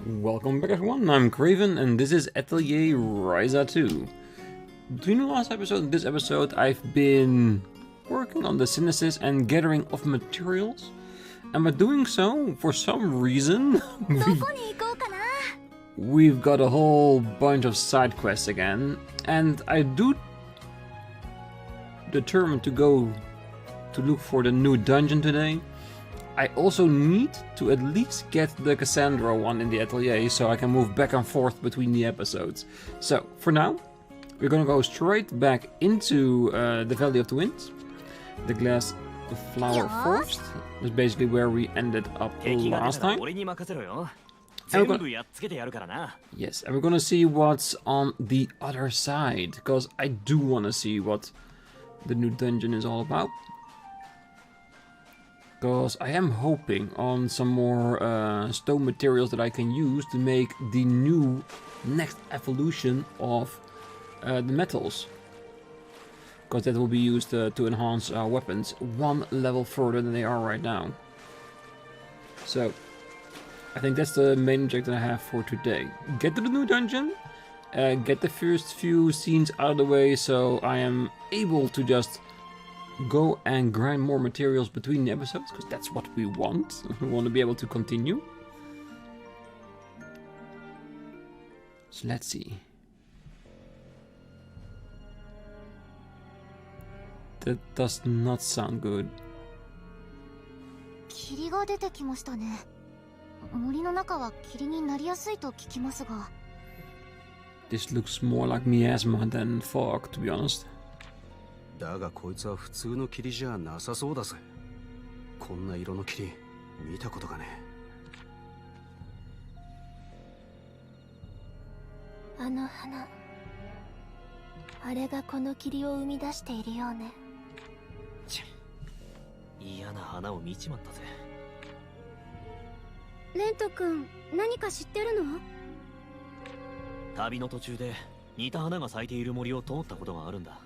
Welcome back everyone, I'm Craven and this is Atelier Ryza 2. Between the last episode and this episode I've been working on the synthesis and gathering of materials. And by doing so, for some reason, we've got a whole bunch of side quests again. And I do determine to go to look for the new dungeon today. I also need to at least get the Cassandra one in the atelier so I can move back and forth between the episodes. So, for now, we're gonna go straight back into the Valley of the Winds. The Glass Flower Forest is basically where we ended up last time. Yes, and we're gonna see what's on the other side, because I do want to see what the new dungeon is all about. Because I am hoping on some more stone materials that I can use to make the new next evolution of the metals. Because that will be used to enhance our weapons one level further than they are right now. So, I think that's the main objective I have for today. Get to the new dungeon, get the first few scenes out of the way so I am able to just go and grind more materials between the episodes, because that's what we want. We want to be able to continue. So let's see. That does not sound good. This looks more like miasma than fog, to be honest. だがこいつは普通の霧じゃなさそうだぜ。こんな色の霧見たことがねえ。あの花、あれがこの霧を生み出しているようね。ちぇ、嫌な花を見ちまったぜ。レント君、何か知ってるの？旅の途中で似た花が咲いている森を通ったことがあるんだ。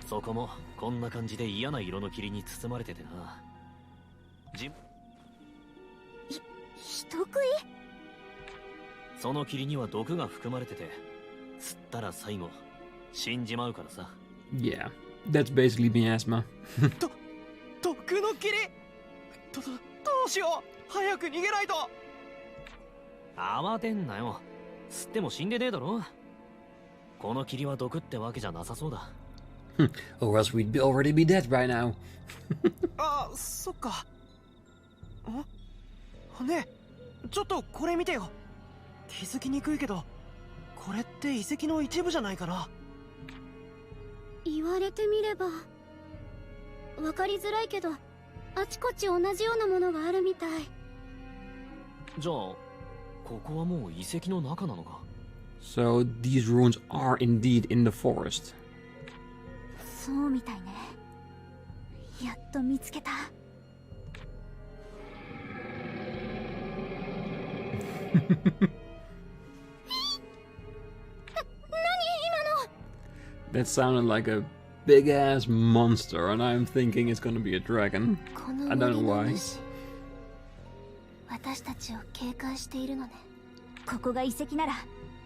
そこもこんな感じで嫌な色の霧に包まれててな。人食い？その霧には毒が含まれてて、吸ったら最後死んじまうからさ。Yeah, that's basically miasma. 毒の霧？どうしよう。早く逃げないと。慌てんなよ。吸っても死んでねえだろ。この霧は毒ってわけじゃなさそうだ。Or else we'd already be dead by now. あ、そっか。ねえ、ちょっとこれ見てよ。気づきにくいけど、これって遺跡の一部じゃないかな。言われてみればわかりづらいけど、あちこち同じようなものがあるみたい。じゃあここはもう遺跡の中なのか。 So these ruins are indeed in the forest. そうみたいね。やっと見つけた。That sounded like a big ass monster, and I'm thinking it's gonna be a dragon. I don't know why. 私たちを警戒しているのね。ここが遺跡なら、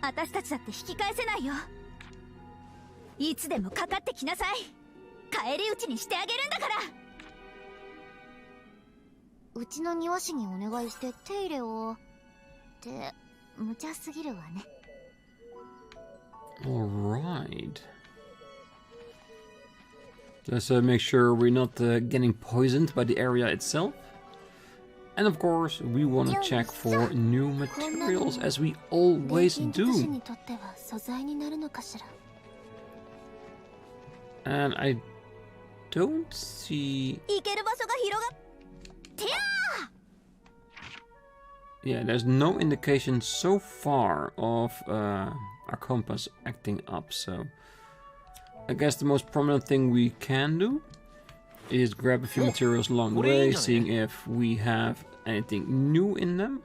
私たちだって引き返せないよ。いつでもかかってきなさい。返り討ちにしてあげるんだから。うちの庭師にお願いして手入れをって無茶すぎるわね。Alright. Let's make sure we're not getting poisoned by the area itself. And of course, we want to check for new materials, as we always do. And I don't see... Yeah, there's no indication so far of our compass acting up, so... I guess the most prominent thing we can do is grab a few materials along the way, seeing if we have anything new in them.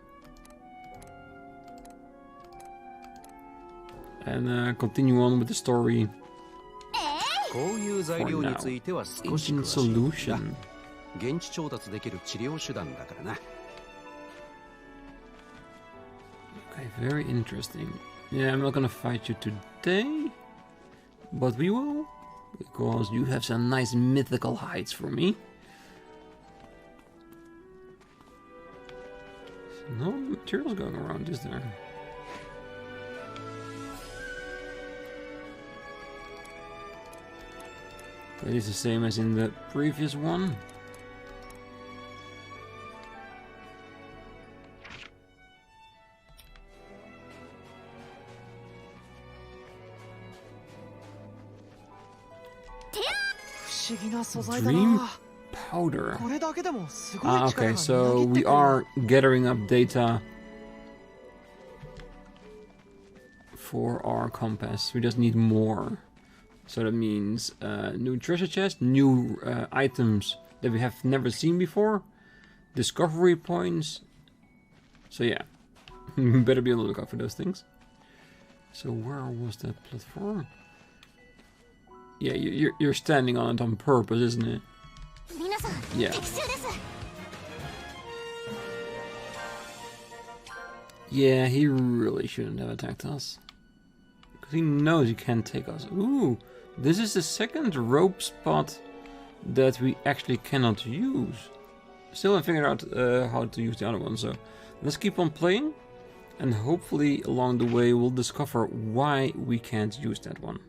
And continue on with the story. For now. Ancient solution. 現地調達できる治療手段だからな。Okay, very interesting. Yeah, I'm not gonna fight you today, but we will, because you have some nice mythical hides for me. No materials going around, is there? It is the same as in the previous one. Dream powder. Ah, okay, so we are gathering up data for our compass. We just need more. So that means new treasure chest, new items that we have never seen before, discovery points. So yeah, better be on the lookout for those things. So where was that platform? Yeah, you're standing on it on purpose, isn't it? Yeah. Yeah, he really shouldn't have attacked us. Because he knows he can't take us. Ooh, this is the second rope spot that we actually cannot use. Still haven't figured out how to use the other one, so let's keep on playing. And hopefully along the way we'll discover why we can't use that one.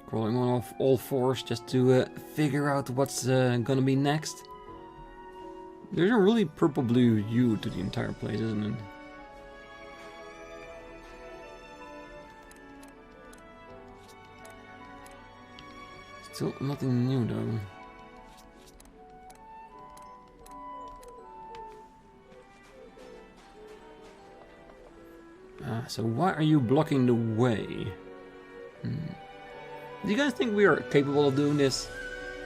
Crawling on all fours just to figure out what's gonna be next. There's a really purple-blue hue to the entire place, isn't it? Still nothing new though. So why are you blocking the way? Do you guys think we are capable of doing this?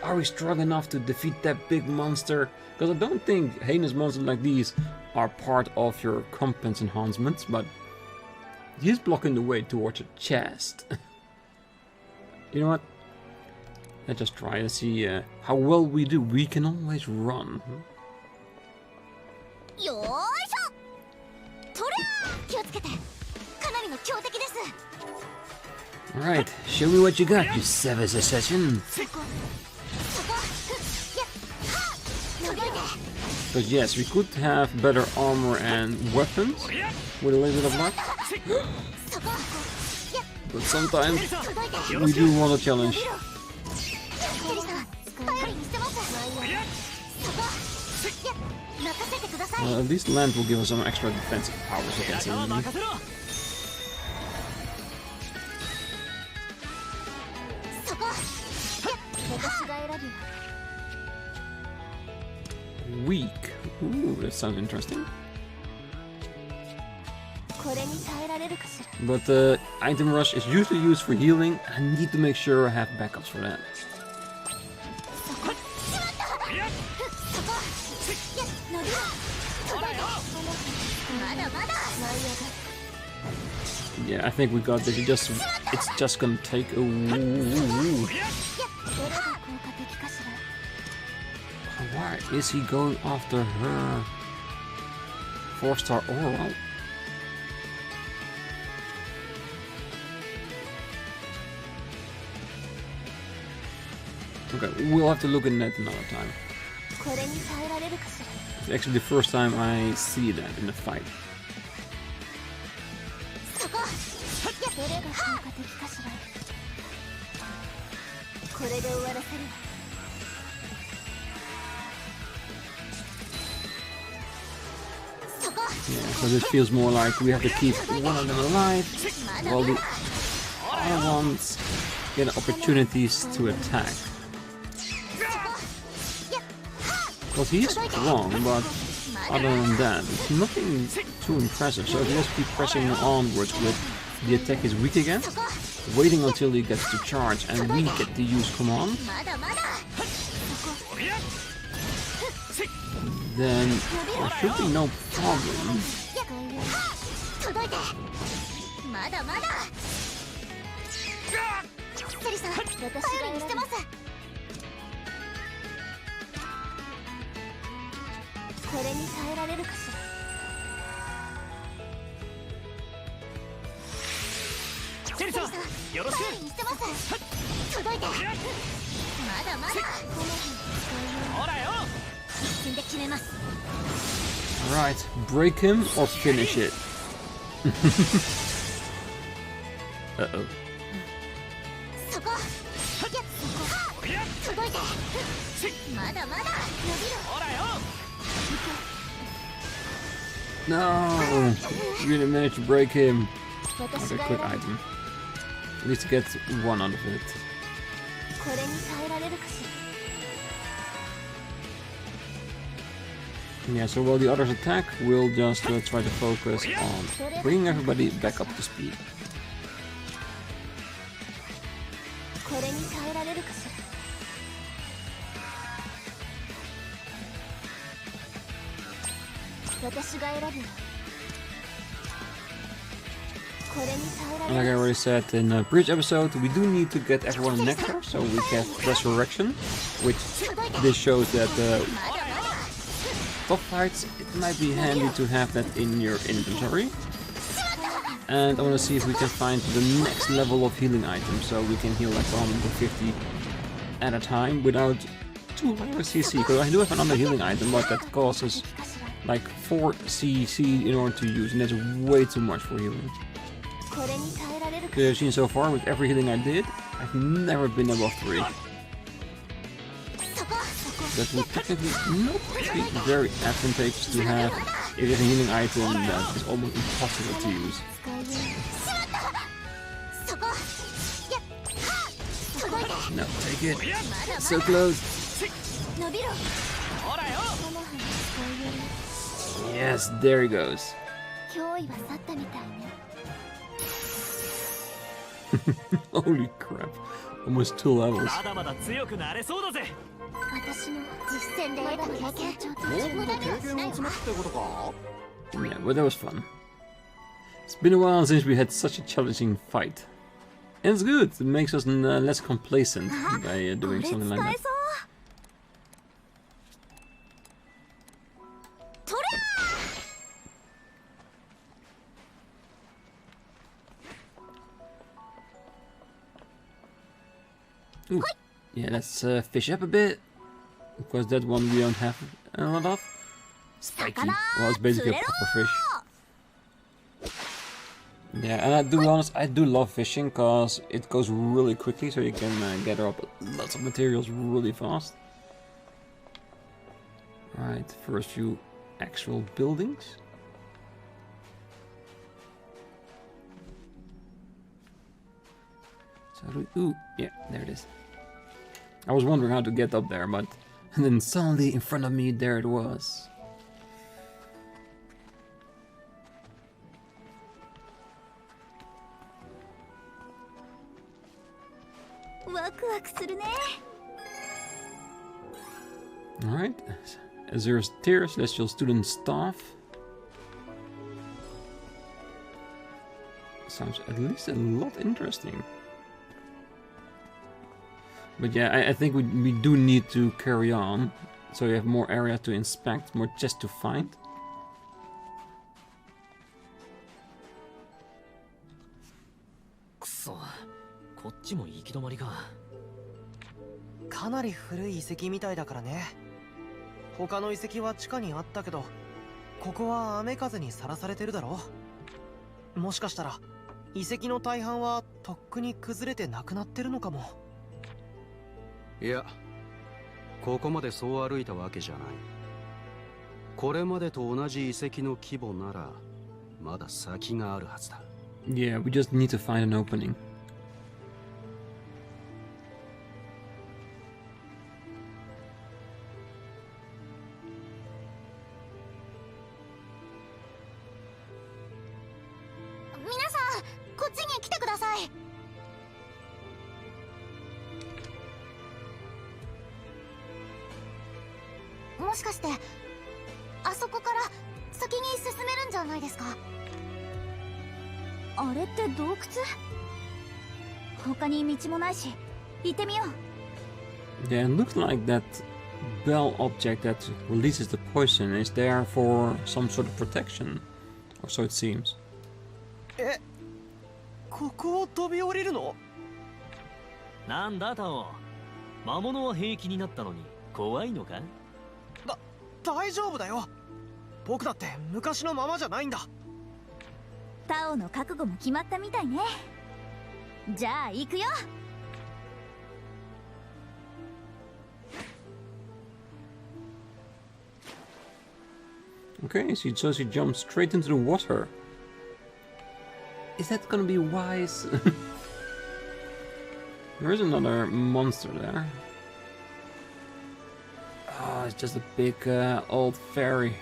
Are we strong enough to defeat that big monster? Because I don't think heinous monsters like these are part of your competence enhancements, but he's blocking the way towards a chest. You know what? Let's just try and see how well we do. We can always run. Alright, show me what you got, you savage assassin. Because yes, we could have better armor and weapons with a little bit of luck. But sometimes we do want a challenge. Well, at least land will give us some extra defensive powers against the enemy. Weak. Ooh, that sounds interesting. But the item rush is usually used for healing. I need to make sure I have backups for that. Yeah, I think we got this. It's just gonna take a woo. Why is he going after her? 4-star oral. Okay, we'll have to look in that another time. It's actually the first time I see that in a fight. Yeah, so this feels more like we have to keep one of them alive while the other ones get opportunities to attack. Because he's strong, but other than that, it's nothing too impressive. So if you just keep pressing onwards with the attack is weak again, waiting until he gets to charge and we get to use command, then there should be no problem. 届いてまだまだセリさん私が頼りにしてますこれに耐えられるかしらセリさんよろしく。頼りにしてます届いてまだまだこの辺使うよほらよ。一瞬で決めます Alright, break him or finish it. Uh-oh. そこそこ届いてまだまだ伸びるほらよ。 No! You didn't manage to break him. 私 Okay, が quick 選ぶ item. At least get one out of it. これに耐えられるかしら Yeah, so while the others attack, we'll just try to focus on bringing everybody back up to speed. これに耐えられるかしら私が選ぶこれに耐えら And れ like I る already said in the previous episode, we do need to get everyone nectar, so we get resurrection, which this shows that まだまだ top fights, it might be handy to have that in your inventory. And I want to see if we can find the next level of healing items, so we can heal like 150 at a time without too high a CC. Because I do have another healing item, but that costs like 4 CC in order to use, and that's way too much for healing. これに耐えられるか As you've seen so far, with every healing I did, I've never been above 3. そこそこ That would technically not be very advantageous to have if you have a healing item that is almost impossible to use. 使いようしまったそこやっ届いて No, take it. まだま So だ close. 伸びろほらよ。この葉に使いよう Yes, there he goes. 脅威は去ったみたいね Holy crap. Almost 2 levels. まだまだ強くなれそうだぜ。私の実践で得た経験無駄にはしないわ Yeah, but that was fun. It's been a while since we had such a challenging fight. And it's good. It makes us less complacent by こ doing れ使 something え like そう that. とりゃ Ooh. Yeah, let's fish up a bit. Because that one we don't have a lot of. Spiky. Well, it's basically a proper fish. Yeah, and to be honest, I do love fishing because it goes really quickly, so you can gather up lots of materials really fast. Alright, first few actual buildings. So, ooh, yeah, there it is. I was wondering how to get up there, but and then suddenly in front of me, there it was. Alright, Azura's Tier, Celestial Student Staff. Sounds at least a lot interesting. But yeah, I think we do need to carry on, so you have more area to inspect, more chests to find. Kuso, こっちも行き止まりか。かなり古い遺跡みたいだからね。他の遺跡は地下にあったけど、ここは雨風にさらされてるだろ。もしかしたら遺跡の大半はとっくに崩れてなくなってるのかも。いや、ここまでそう歩いたわけじゃない。これまでと同じ遺跡の規模ならまだ先があるはずだ。Yeah, we just need to find an opening. あそこから先に進めるんじゃないですか。あれって洞窟？他に道もないし、行ってみよう。 Yeah, it looks like that bell object that releases the poison is there for some sort of protection. Or so it seems. え、ここを飛び降りるの？なんだタオ、魔物は平気になったのに怖いのか？大丈夫だよ。僕だって昔のままじゃないんだ。タオの覚悟も決まったみたいね。じゃあ行くよ。Okay, so she jumps straight into the water. Is that gonna be wise? There is another monster there. Oh, it's just a big old fairy.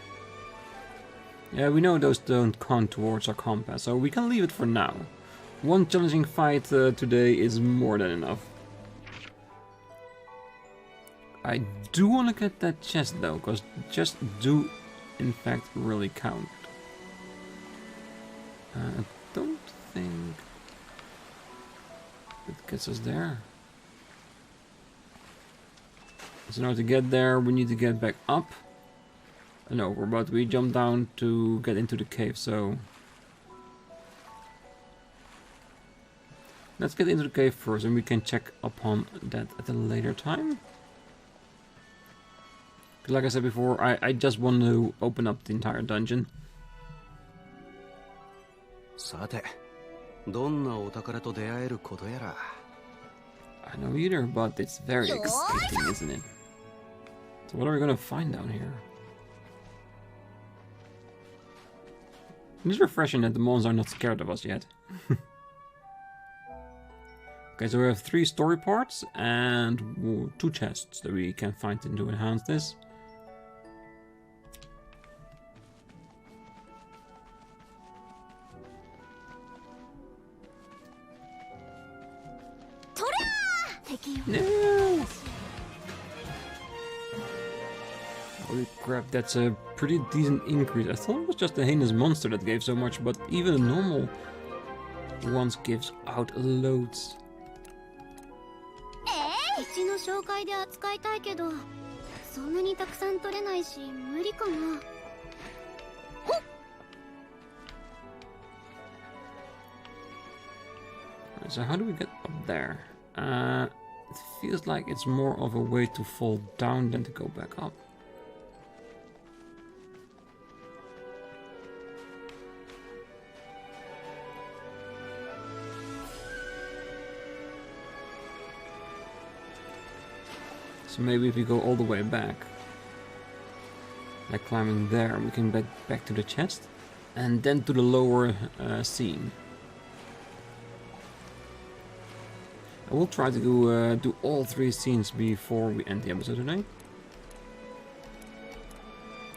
Yeah, we know those don't count towards our compass, so we can leave it for now. One challenging fight today is more than enough. I do want to get that chest though, because chests do in fact really count. I don't think it gets us there. So now to get there we need to get back up. No, we're about to jump down to get into the cave, so let's get into the cave first and we can check upon that at a later time. Like I said before, I just want to open up the entire dungeon. さて、どんなお宝と出会えることやら。I know either, but it's very exciting, isn't it? So what are we gonna find down here? It's refreshing that the monsters are not scared of us yet. Okay, so we have 3 story parts and 2 chests that we can find to enhance this. No! Holy crap, that's a pretty decent increase. I thought it was just the heinous monster that gave so much, but even the normal ones gives out loads. うちの紹介で扱いたいけど、そんなにたくさん取れないし無理かな。So how do we get up there? It feels like it's more of a way to fall down than to go back up. So maybe if we go all the way back, like climbing there, we can get back to the chest and then to the lower scene. I will try to do all 3 scenes before we end the episode today.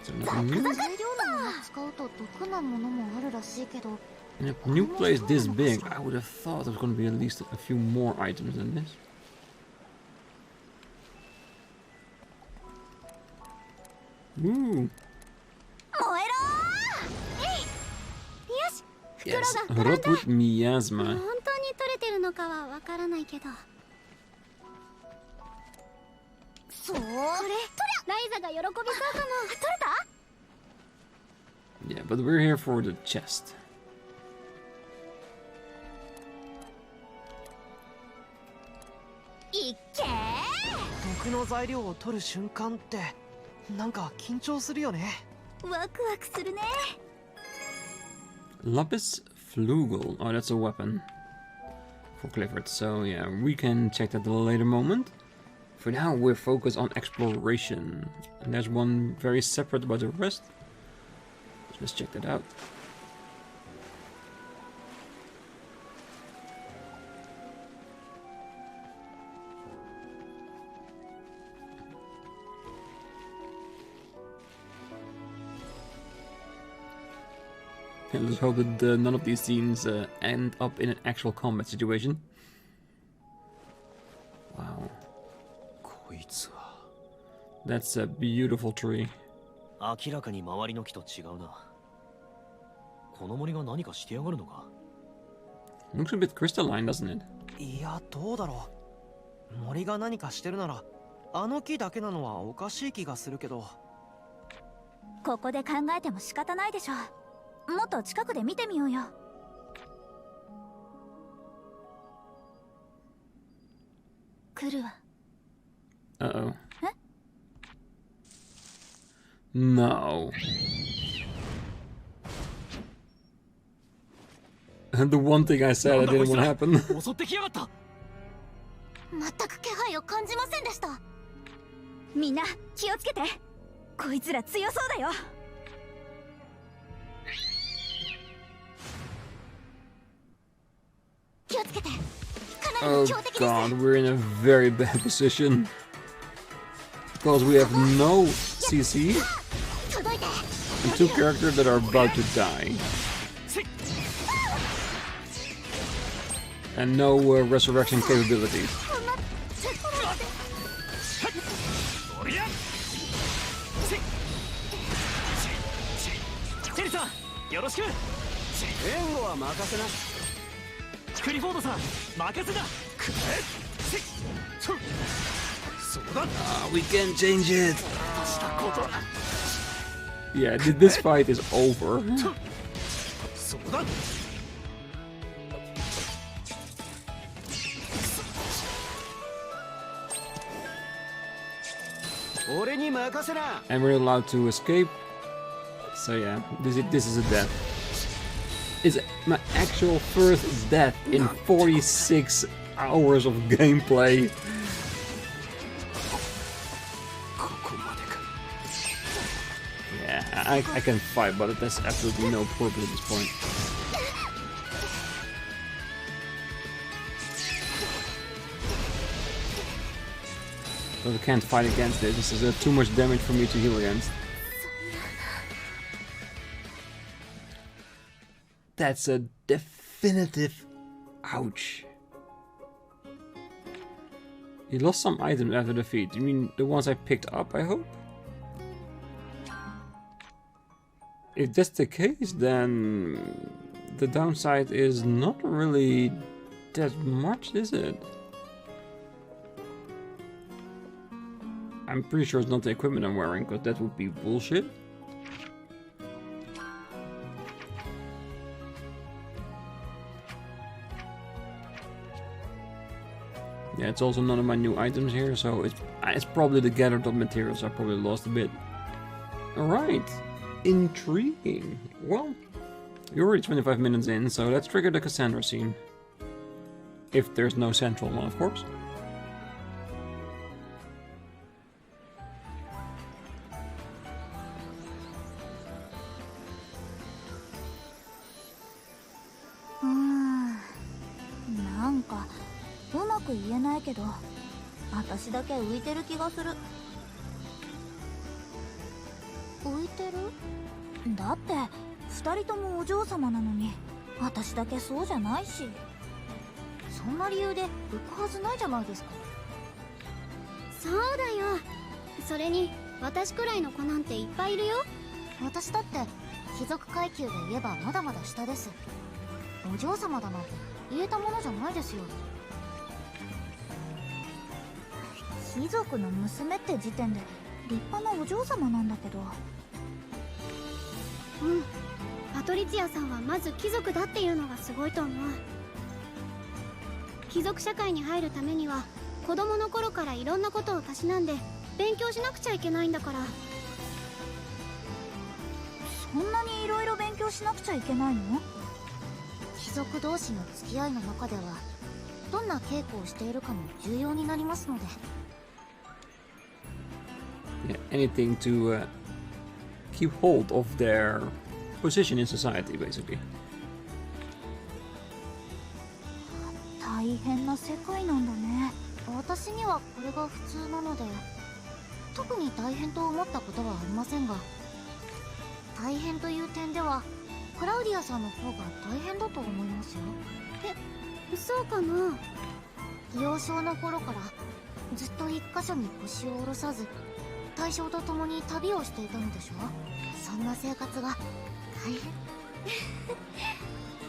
So in a new place this big, I would have thought there's going to be at least a few more items than this. Ooh. Yes, Rotwood miasma. 取れてるのかはわからないけど。そう。これ、ライザが喜びそうかも。取れた？ Yeah, but we're here for the chest. いっけー。毒の材料を取る瞬間ってなんか緊張するよね。ワクワクするね。Lapis Flugel. Oh, that's a weapon for Clifford. So yeah, we can check that at a later moment. For now, we're focused on exploration. And there's one very separate about the rest. Let's check that out. And let's hope that none of these scenes end up in an actual combat situation. Wow. That's a beautiful tree. 明らかに周りの木と違うな。この森が何かしてやがるのか。 Looks a bit crystalline, doesn't it? いや、どうだろう。森が何かしてるならあの木だけなのはおかしい気がするけど。ここで考えても仕方ないでしょ。もっと近くで見てみようよ。来るわ。Uh-oh. え？ No. The one thing I said I didn't want to happen. 襲ってきやがった。全く気配を感じませんでした。みんな気をつけて。こいつら強そうだよ。気をつけて。かなり Oh 強敵です。 god, we're in a very bad position. Because we have no CC 届いて。 and two characters that are about to die. And no resurrection capabilities. チェリさん、よろしく。援護は任せな。クリフォードさん、任せだ。そうだ。We can change it. Yeah, this fight is over. そうだ。 And we're allowed to escape. So yeah, this is a death. It's my actual first death in 46 hours of gameplay. Yeah, I can fight, but there's absolutely no purpose at this point. But I can't fight against this. This is too much damage for me to heal against. That's a definitive ouch. You lost some items after defeat. You mean the ones I picked up, I hope? If that's the case, then the downside is not really that much, is it? I'm pretty sure it's not the equipment I'm wearing, because that would be bullshit. Yeah, it's also none of my new items here, so it's probably the gathered up materials I probably lost a bit. Alright, intriguing. Well, you're already 25 minutes in, so let's trigger the Cassandra scene. If there's no central one, of course.く言えないけど、私だけ浮いてる気がする。浮いてる？だって2人ともお嬢様なのに、私だけそうじゃないし。そんな理由で浮くはずないじゃないですか。そうだよ。それに私くらいの子なんていっぱいいるよ。私だって貴族階級で言えばまだまだ下です。お嬢様だなんて言えたものじゃないですよ。貴族の娘って時点で立派なお嬢様なんだけど。うん、パトリツィアさんはまず貴族だっていうのがすごいと思う。貴族社会に入るためには子供の頃からいろんなことをたしなんで勉強しなくちゃいけないんだから。そんなにいろいろ勉強しなくちゃいけないの？貴族同士の付き合いの中ではどんな稽古をしているかも重要になりますので。Yeah, anything to keep hold of their position in society, basically. 大変な世界なんだね。私にはこれが普通なので特に大変と思ったことはありませんが、大変という点ではクラウディアさんの方が大変だと思いますよ。そうかな。幼少の頃からずっと一箇所に腰を下ろさず対象と共に旅をしていたのでしょ。そんな生活が大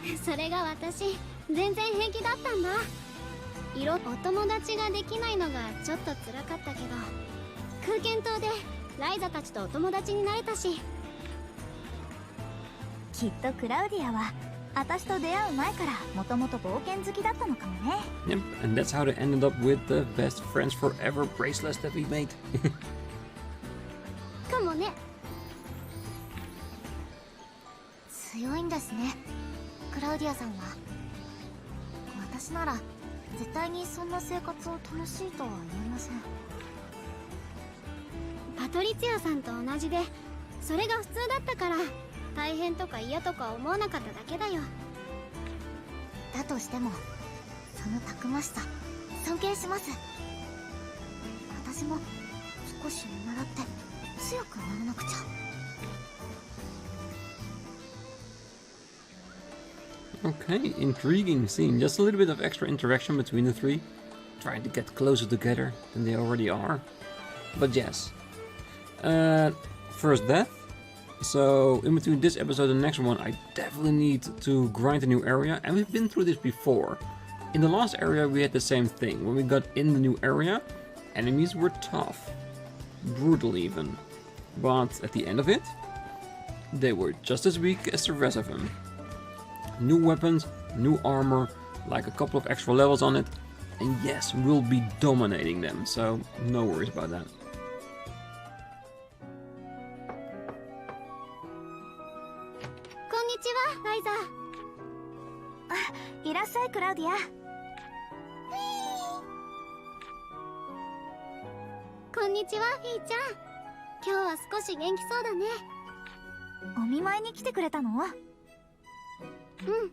変。それが私全然平気だったんだ。お友達ができないのがちょっと辛かったけど、空間島でライザたちとお友達になれたし。きっとクラウディアは私と出会う前からもともと冒険好きだったのかもね。 Yep, and that's how they ended up with the best friends forever bracelets that we made. かもね。強いんですね、クラウディアさんは。私なら絶対にそんな生活を楽しいとは思いません。パトリツィアさんと同じで、それが普通だったから大変とか嫌とか思わなかっただけだよ。だとしてもそのたくましさ尊敬します。私も少し見習って強くならなくちゃ。Okay, intriguing scene. Just a little bit of extra interaction between the three, trying to get closer together than they already are. But yes. First death. So in between this episode and the next one, I definitely need to grind a new area, and we've been through this before. In the last area we had the same thing. When we got in the new area, enemies were tough. Brutal even. But at the end of it, they were just as weak as the rest of them. New weapons, new armor, like a couple of extra levels on it, and yes, we'll be dominating them, so no worries about that. こんにちは、ライザ。いらっしゃい、クラウディア。こんにちは、フィーちゃん。今日は少し元気そうだね。お見舞いに来てくれたの？うん、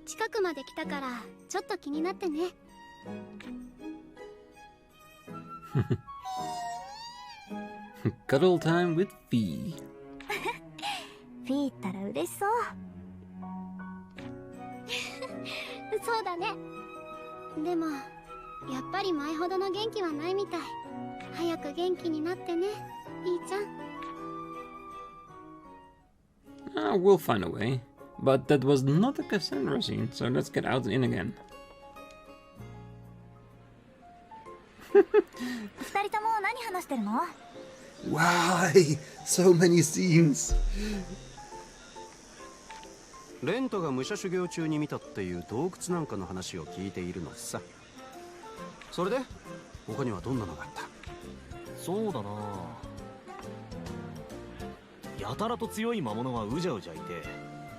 近くまで来たからちょっと気になってね。Cuddle time with Fee. フィーったら嬉しそう。そうだね。でもやっぱり前ほどの元気はないみたい。早く元気になってね、フィーちゃん。We'll find a way. But that was not a Cassandra scene, so let's get out and in again. 二人とも何話してるの？ Why? So many scenes. レントが武者修行中に見たっていう洞窟なんかの話を聞いているのさ。それで他にはどんなのがあった？そうだな、やたらと強い魔物がうじゃうじゃいて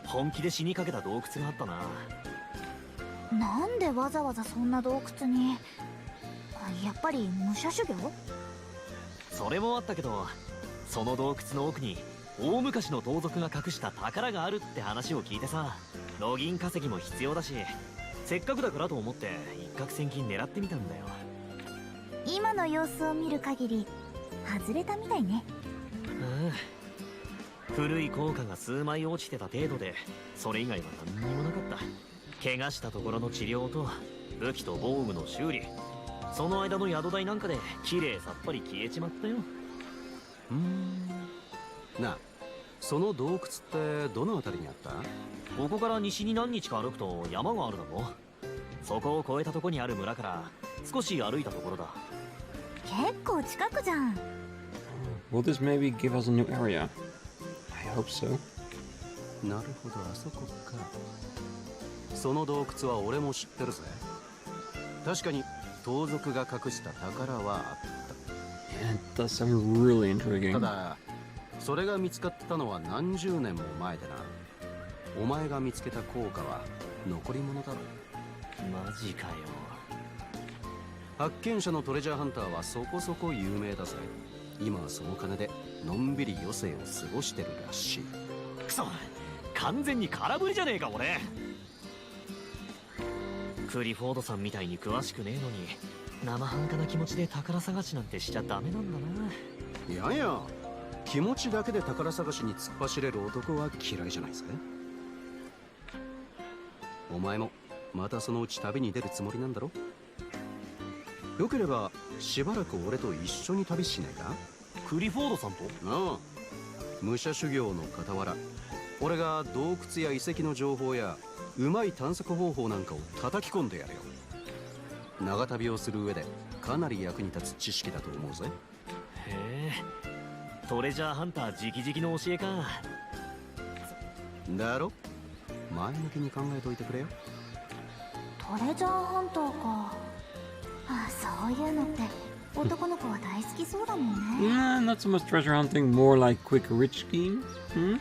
本気で死にかけた洞窟があったな。なんでわざわざそんな洞窟に？やっぱり武者修行？それもあったけど、その洞窟の奥に大昔の盗賊が隠した宝があるって話を聞いてさ、ロギン稼ぎも必要だし、せっかくだからと思って一攫千金狙ってみたんだよ。今の様子を見る限り外れたみたいね。古い硬貨が数枚落ちてた程度で、それ以外は何にもなかった。怪我したところの治療と武器と防具の修理、その間の宿代なんかで綺麗さっぱり消えちまったよ。なあ、その洞窟ってどの辺りにあった？ここから西に何日か歩くと山があるだろ。そこを越えたとこにある村から少し歩いたところだ。結構近くじゃん。Will this maybe give us a new area? I hope so. なるほど、あそこか。その洞窟は俺も知ってるぜ。確かに盗賊が隠した宝はあった。Yeah, it does sound really intriguing. ただそれが見つかったのは何十年も前でな。お前が見つけた硬貨は残り物だろ。マジかよ。発見者のトレジャーハンターはそこそこ有名だぜ。今はその金でのんびり余生を過ごしてるらしい。くそ、完全に空振りじゃねえか俺。クリフォードさんみたいに詳しくねえのに生半可な気持ちで宝探しなんてしちゃダメなんだな。いやいや、気持ちだけで宝探しに突っ走れる男は嫌いじゃないぜ。お前もまたそのうち旅に出るつもりなんだろ？よければしばらく俺と一緒に旅しないか？クリフォードさんと？ああ、武者修行の傍ら、俺が洞窟や遺跡の情報やうまい探索方法なんかを叩き込んでやるよ。長旅をする上でかなり役に立つ知識だと思うぜ。へえ、トレジャーハンター直々の教えか。だろ？前向きに考えといてくれよ。トレジャーハンターか。そういうのって男の子は大好きそうだもんね。Yeah, not so much treasure hunting, more like quick rich schemes.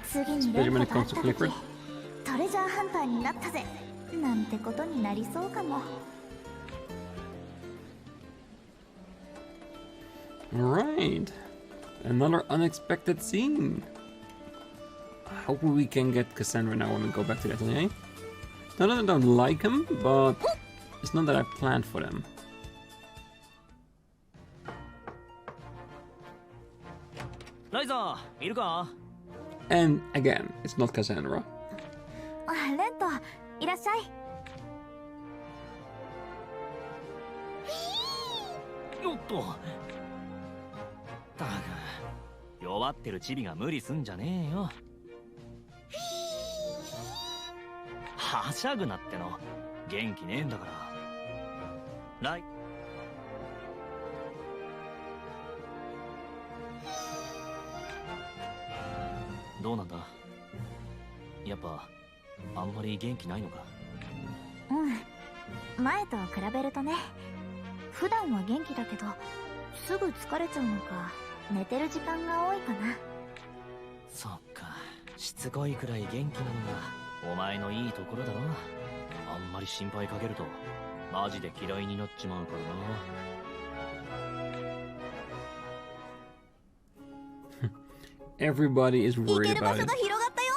次に Especially 連 when 覇 it があ comes った to 時 Flickr. トレジャーハンターになったぜなんてことになりそうかも。Right. Another unexpected scene. Hopefully we can get Cassandra now when we go back to the atelier. Not that I don't like him, but it's not that I planned for them. ライザーいるか？ And again, it's not Cassandra. レント、いらっしゃい。おっと。たく、弱ってるチビが無理すんじゃねえよ。はしゃぐなっての。元気ねえんだから。ライ。どうなんだ？やっぱあんまり元気ないのか？前と比べるとね。普段は元気だけどすぐ疲れちゃうのか寝てる時間が多いかな。そっか、しつこいくらい元気なのがお前のいいところだろ。あんまり心配かけるとマジで嫌いになっちまうからな。Everybody is 行け worried る場 about 所 it. が広がったよ。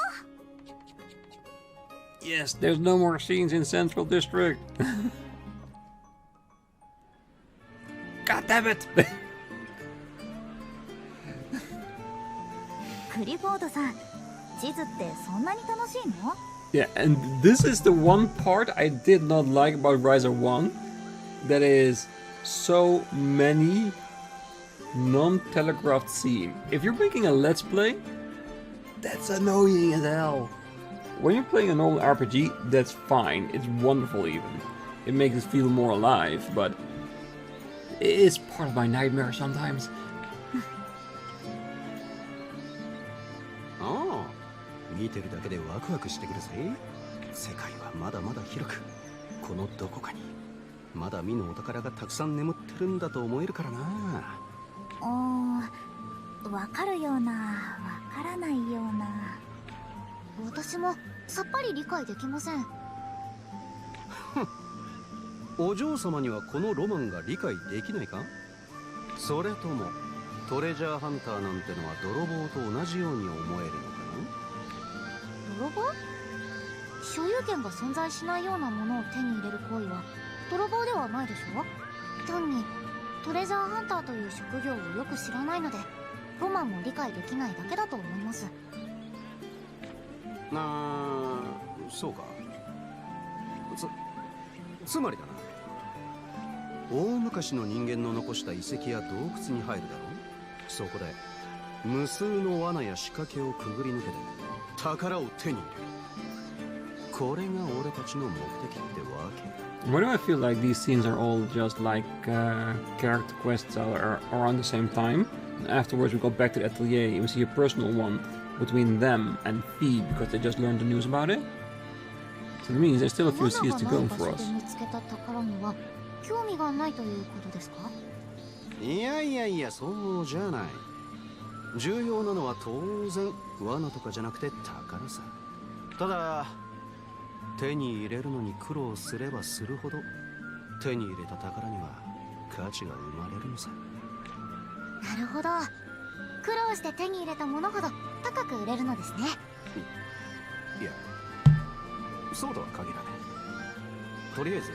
Yes, there's no more scenes in Central District. God damn it! クリフォードさん、地図ってそんなに楽しいの？ Yeah, and this is the one part I did not like about Ryza 1. That is so many non-telegraphed scenes. If you're making a let's play, that's annoying as hell. When you're playing an old RPG, that's fine. It's wonderful even. It makes it feel more alive, but it's part of my nightmare sometimes. ああ、見てるだけでワクワクしてくるぜ。世界はまだまだ広く、このどこかにまだ見ぬお宝がたくさん眠ってるんだと思えるからな。わかるような、わからないような。私もさっぱり理解できません。お嬢様にはこのロマンが理解できないか？それともトレジャーハンターなんてのは泥棒と同じように思えるのかな？泥棒？所有権が存在しないようなものを手に入れる行為は泥棒ではないでしょ？単にトレジャーハンターという職業をよく知らないのでロマンも理解できないだけだと思います。そうか。つまりだな、大昔の人間の残した遺跡や洞窟に入るだろう。そこで無数の罠や仕掛けをくぐり抜けて宝を手に入れる。これが俺たちの目的ってわけ。 Why do I feel like these scenes are all just like character quests are around the same time? And afterwards we go back to the atelier and we see a personal one between them and Fee because they just learned the news about it. So it means there's still a few scenes to go for us. 見つけた宝には興味がないということですか？いやいやいや、そうじゃない。重要なのは当然罠とかじゃなくて宝さ。ただ手に入れるのに苦労すればするほど手に入れた宝には価値が生まれるのさ。なるほど。苦労して手に入れたものほど高く売れるのですね。いや、そうとは限らない。とりあえず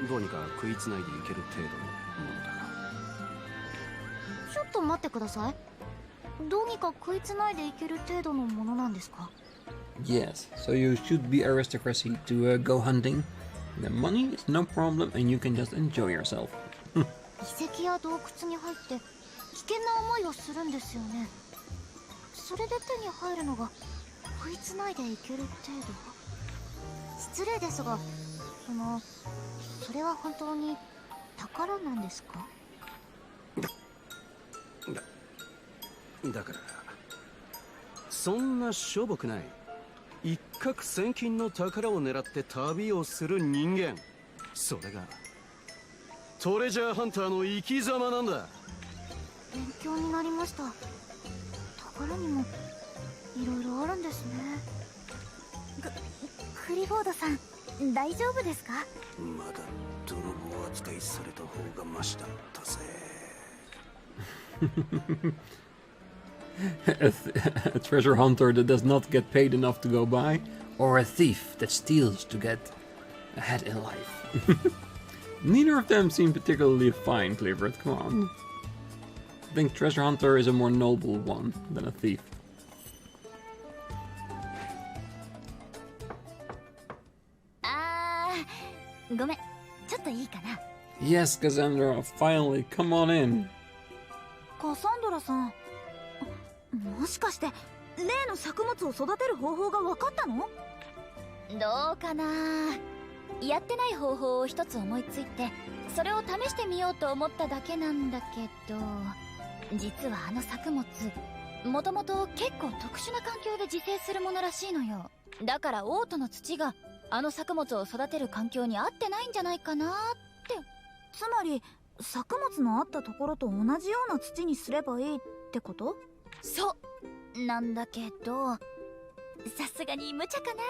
どうにか食いつないでいける程度のものだな。ちょっと待ってください。どうにか食いつないでいける程度のものなんですか？ Yes, so you should be aristocracy to go hunting. The money is no problem and you can just enjoy yourself. 遺跡や洞窟に入って危険な思いをするんですよね。それで手に入るのがこいつ内でいける程度。失礼ですが、それは本当に宝なんですか？だからそんなしょぼくない一攫千金の宝を狙って旅をする人間、それがトレジャーハンターの生き様なんだ。勉強になりました。宝にもいろいろあるんですね。クリボードさん、大丈夫ですか？まだ泥棒扱いされた方がマシだったぜ。A treasure hunter that does not get paid enough to go by, or a thief that steals to get ahead in life. Neither of them seem particularly fine, Clifford. Come on. I think treasure hunter is a more noble one than a thief. Yes, Cassandra, finally, come on in. カサンドラさん、もしかして例の作物を育てる方法が分かったの？どうかな。やってない方法を一つ思いついて、それを試してみようと思っただけなんだけど、実はあの作物、もともと結構特殊な環境で自生するものらしいのよ。だからオートの土があの作物を育てる環境に合ってないんじゃないかなって。つまり作物のあったところと同じような土にすればいいってこと？そうなんだけど、さすがに無茶かな。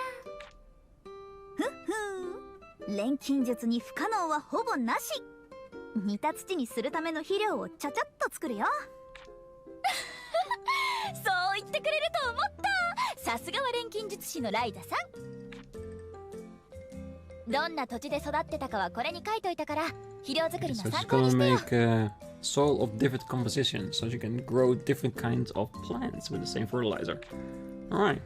錬金術に不可能はほぼなし。似た土にするための肥料をちゃちゃっと作るよ。そう言ってくれると思った。さすがは錬金術師のライザさん。どんな土地で育ってたかはこれに書いといたから、肥料作りの So 参 she's 考に gonna してよ。 make a soil of different composition, so you can grow different kinds of plants with the same fertilizer. Alright.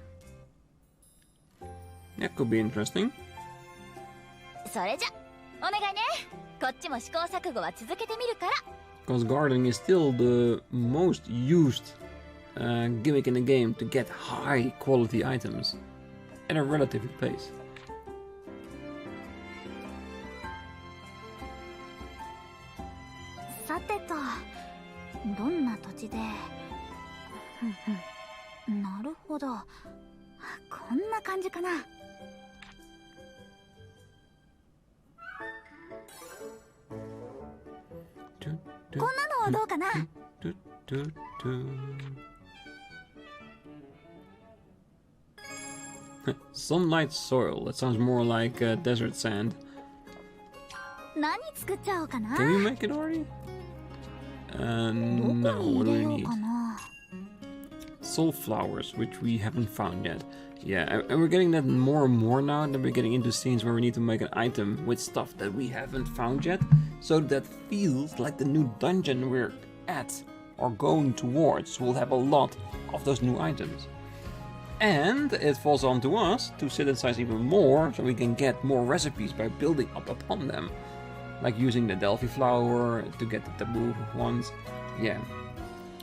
That could be interesting. それじゃお願いね。こっちも試行錯誤は続けてみるから。Because gardening is still the most used gimmick in the game to get high quality items at a relative pace. さてと、どんな土地で。なるほど、こんな感じかな。こんなのはどうかな。Sunlight soil. That sounds more like desert sand. 何作っちゃおうかな。 Can we make it already? どこ No. に What 入 do れ we よう need? かな。Soulflowers, which we haven't found yet. Yeah, and we're getting that more and more now that we're getting into scenes where we need to make an item with stuff that we haven't found yet, so that feels like the new dungeon we're at or going towards will have a lot of those new items. And it falls on to us to synthesize even more so we can get more recipes by building up upon them. Like using the Delphi flower to get the taboo ones. Yeah.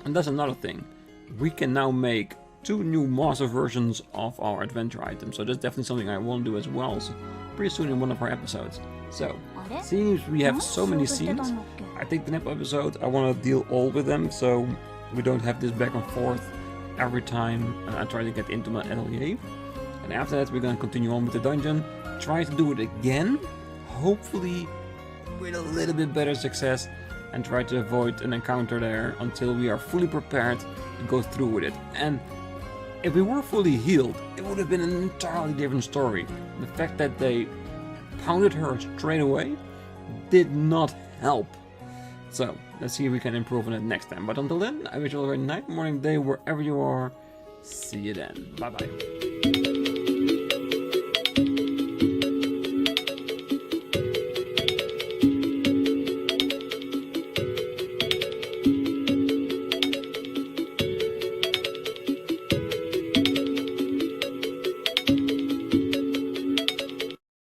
And that's another thing. We can now make 2 new master versions of our adventure items. So that's definitely something I want to do as well. So pretty soon in one of our episodes. So, seems we have so many scenes. I think the next episode I want to deal all with them. So we don't have this back and forth every time I try to get into my atelier. And after that we're going to continue on with the dungeon. Try to do it again. Hopefully with a little bit better success. And try to avoid an encounter there until we are fully prepared to go through with it. And if we were fully healed, it would have been an entirely different story. The fact that they pounded her straight away did not help. So, let's see if we can improve on it next time. But until then, I wish you all a very night, morning, day, wherever you are. See you then. Bye bye.